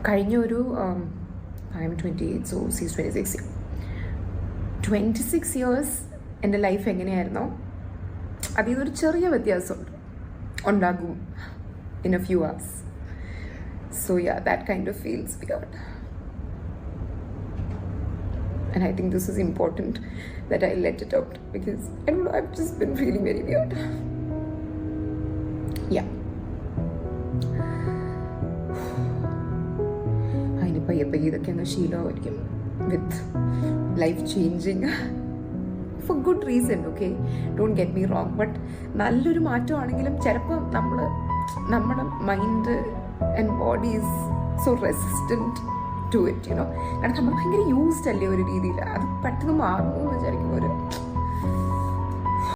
കഴിഞ്ഞ ഒരു I M 28, so സീസ് 26. 26 ഇയേഴ്സ് എൻ്റെ ലൈഫ് എങ്ങനെയായിരുന്നോ അതിൽ നിന്നൊരു ചെറിയ വ്യത്യാസമുണ്ട് ഉണ്ടാകും in a few hours. So yeah, that kind of feels weird. And I think this is important that I let it out because I don't know, I've just been feeling very weird. Yeah. അതിന് പയ്യെ ഇതൊക്കെ അങ്ങ് ശീലമായിരിക്കും with life changing for good reason. Okay, don't get me wrong. But നല്ലൊരു മാറ്റമാണെങ്കിലും ചിലപ്പോൾ നമ്മുടെ mind and body is so resistant to it, you know. കാരണം നമ്മൾ ഭയങ്കര യൂസ്ഡ് അല്ലേ ഒരു രീതിയിൽ. അത് പെട്ടെന്ന് മാറുന്നു എന്ന് വിചാരിക്കുമ്പോൾ ഒരു